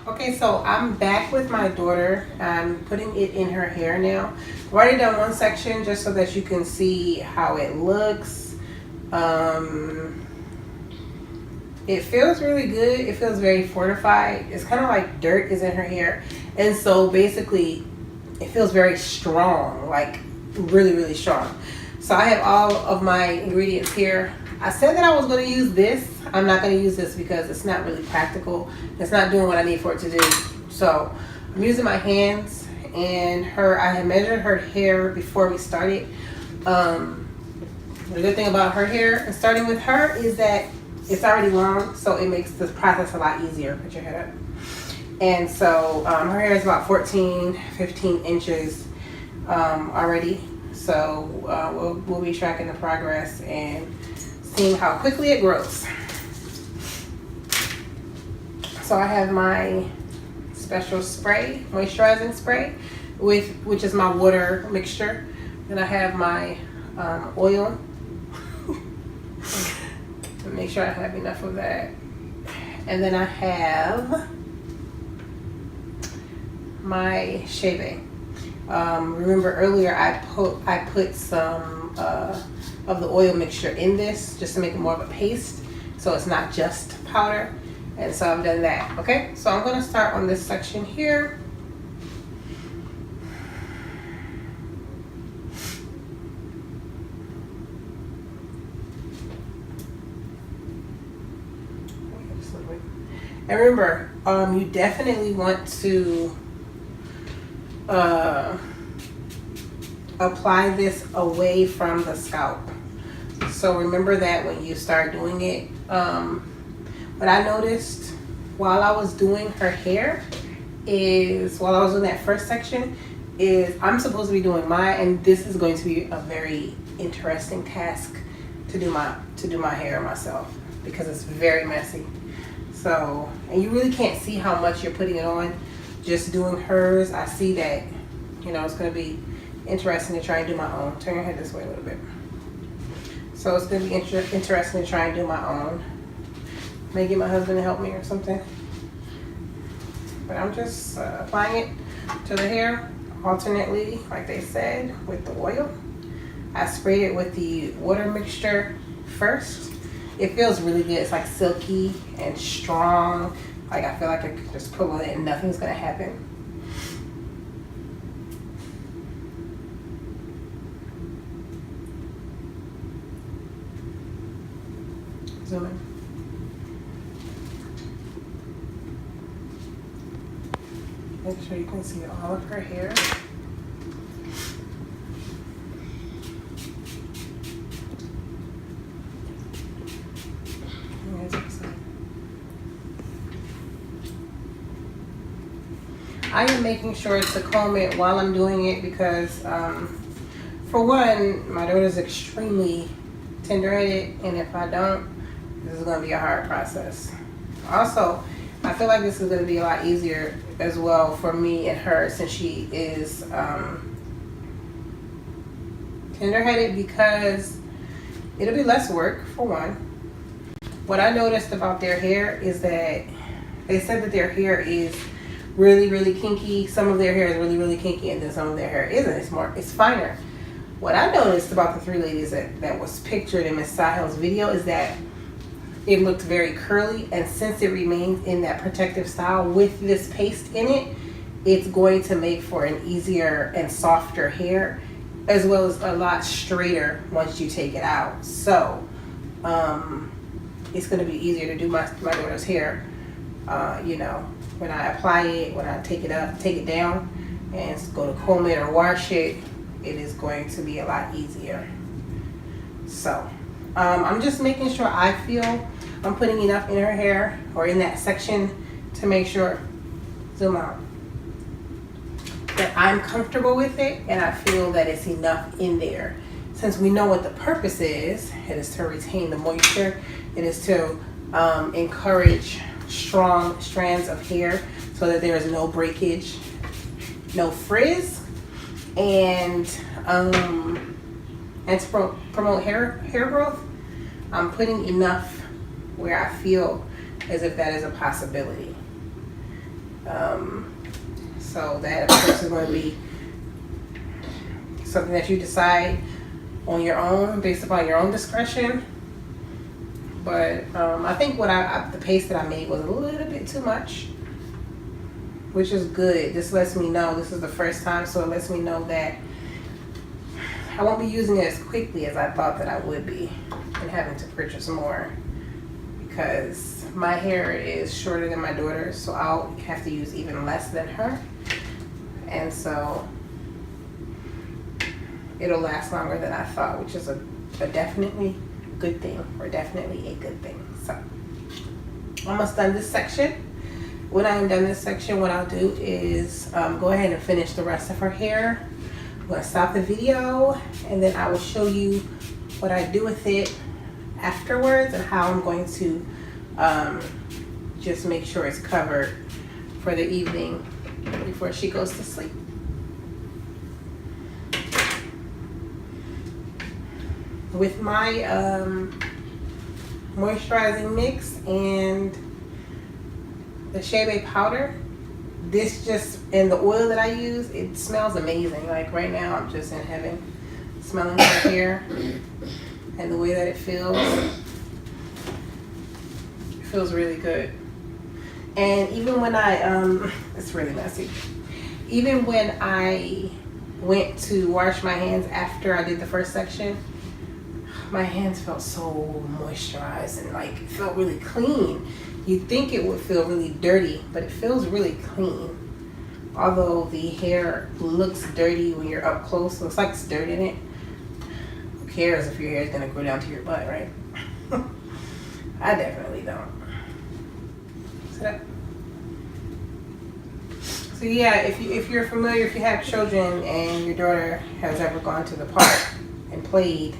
Okay, so I'm back with my daughter. I'm putting it in her hair now. I've already done one section just so that you can see how it looks. It feels really good. It feels very fortified. It's kind of like dirt is in her hair. And so basically it feels very strong, like really, really strong. So I have all of my ingredients here. I said that I was going to use this. I'm not going to use this because it's not really practical. It's not doing what I need for it to do. So I'm using my hands and I had measured her hair before we started. The good thing about her hair and starting with her is that it's already long, so it makes the process a lot easier. Put your head up. And so her hair is about 15 inches already. So we'll be tracking the progress and seeing how quickly it grows. So I have my special spray, moisturizing spray, which is my water mixture. And I have my oil. Make sure I have enough of that. And then I have my Chebe. Remember earlier I put some of the oil mixture in this just to make it more of a paste, so it's not just powder. And so I've done that. Okay, so I'm going to start on this section here. And remember, you definitely want to apply this away from the scalp. So remember that when you start doing it. What I noticed while I was doing her hair while I was doing that first section is I'm supposed to be doing mine, and this is going to be a very interesting task to do my hair myself because it's very messy. So, and you really can't see how much you're putting it on just doing hers. I see that, it's going to be interesting to try and do my own. Turn your head this way a little bit. So it's going to be interesting to try and do my own. Maybe get my husband to help me or something. But I'm just applying it to the hair alternately, like they said, with the oil. I sprayed it with the water mixture first. It feels really good. It's like silky and strong. Like I feel like I could just pull it and nothing's gonna happen. Zoom in. Make sure you can see all of her hair. I am making sure to comb it while I'm doing it because, for one, my daughter's extremely tender-headed, and if I don't, this is going to be a hard process. Also, I feel like this is going to be a lot easier as well for me and her since she is tender-headed, because it'll be less work, for one. What I noticed about their hair is that they said that their hair is really, really kinky. Some of their hair is really, really kinky, and then some of their hair isn't. It's finer. What I noticed about the three ladies that was pictured in Miss Sahil's video is that it looked very curly, and since it remains in that protective style with this paste in it, it's going to make for an easier and softer hair, as well as a lot straighter once you take it out. So it's going to be easier to do my daughter's hair, when I apply it, when I take it down and go to comb it or wash it, it is going to be a lot easier. So I'm just making sure I feel I'm putting enough in her hair or in that section to make sure, zoom out, that I'm comfortable with it and I feel that it's enough in there. Since we know what the purpose is, it is to retain the moisture. It is to encourage strong strands of hair so that there is no breakage, no frizz, and to promote hair growth. I'm putting enough where I feel as if that is a possibility. So that, of course, is going to be something that you decide on your own based upon your own discretion. But I think the paste that I made was a little bit too much, which is good. This lets me know this is the first time, so it lets me know that I won't be using it as quickly as I thought that I would be, and having to purchase more, because my hair is shorter than my daughter's, so I'll have to use even less than her, and so it'll last longer than I thought, which is a definitely good thing, or definitely a good thing. So almost done this section. When I am done this section, what I'll do is go ahead and finish the rest of her hair. I'm going to stop the video, and then I will show you what I do with it afterwards, and how I'm going to just make sure it's covered for the evening before she goes to sleep. With my moisturizing mix and the Chebe powder, this just, and the oil that I use, it smells amazing. Like right now, I'm just in heaven smelling her hair, and the way that it feels really good. And even when I it's really messy, even when I went to wash my hands after I did the first section, my hands felt so moisturized, and like it felt really clean. You'd think it would feel really dirty, but it feels really clean. Although the hair looks dirty when you're up close, looks like it's dirt in it. Who cares if your hair is gonna go down to your butt, right? I definitely don't. So yeah, if you're familiar, if you have children and your daughter has ever gone to the park and played,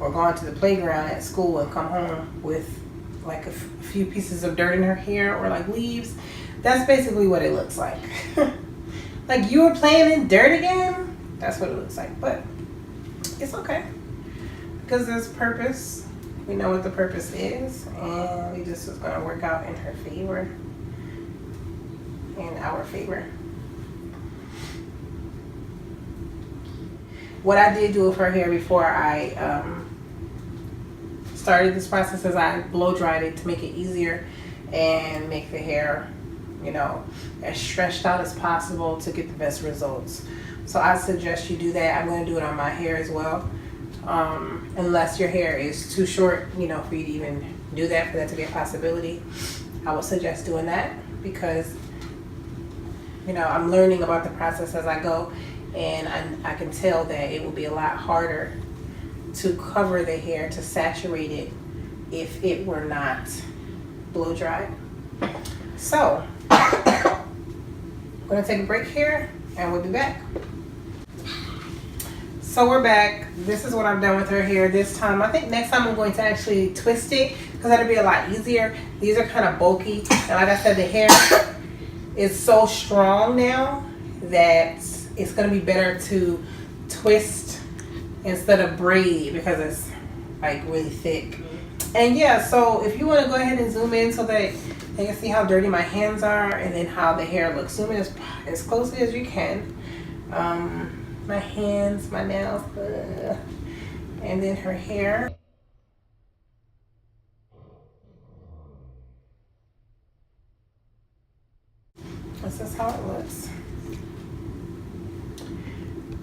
or gone to the playground at school and come home with like a few pieces of dirt in her hair, or like leaves, that's basically what it looks like. Like you were playing in dirt again? That's what it looks like. But it's okay, because there's purpose. We know what the purpose is, and it just is going to work out in her favor, in our favor. What I did do with her hair before I started this process is I blow dried it to make it easier and make the hair, you know, as stretched out as possible to get the best results. So I suggest you do that. I'm going to do it on my hair as well. Unless your hair is too short, you know, for you to even do that, for that to be a possibility, I would suggest doing that, because, you know, I'm learning about the process as I go, and I can tell that it will be a lot harder to cover the hair, to saturate it, if it were not blow dried. So I'm going to take a break here, and we'll be back. So we're back. This is what I've done with her hair this time. I think next time I'm going to actually twist it, because that'll be a lot easier. These are kind of bulky, and like I said, the hair is so strong now that it's going to be better to twist instead of braid, because it's like really thick. And yeah, so if you want to go ahead and zoom in so that you can see how dirty my hands are, and then how the hair looks. Zoom in as closely as you can. My hands, my nails, and then her hair. This is how it looks.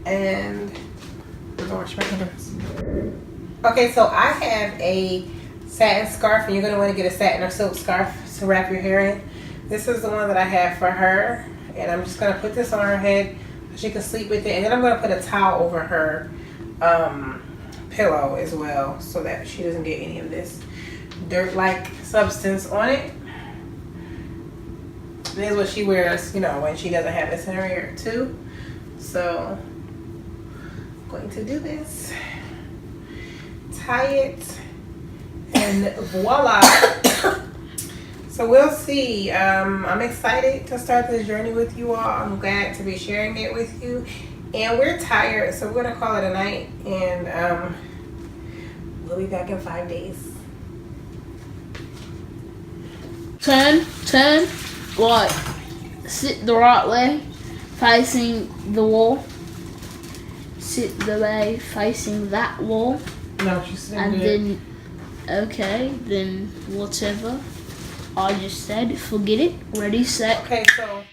And wash my hands. Okay, so I have a satin scarf, and you're going to want to get a satin or silk scarf to wrap your hair in. This is the one that I have for her, and I'm just going to put this on her head so she can sleep with it, and then I'm going to put a towel over her pillow as well, so that she doesn't get any of this dirt-like substance on it. This is what she wears, you know, when she doesn't have this in her hair too. So I'm going to do this, tie it, and voila. So we'll see. I'm excited to start this journey with you all. I'm glad to be sharing it with you. And we're tired, so we're gonna call it a night, and we'll be back in 5 days. 10, 10, what? sit the right way, facing the wall. Sit the way facing that wall. No, she's sitting And there. then, okay, then whatever I just said, forget it. Ready, set. Okay, so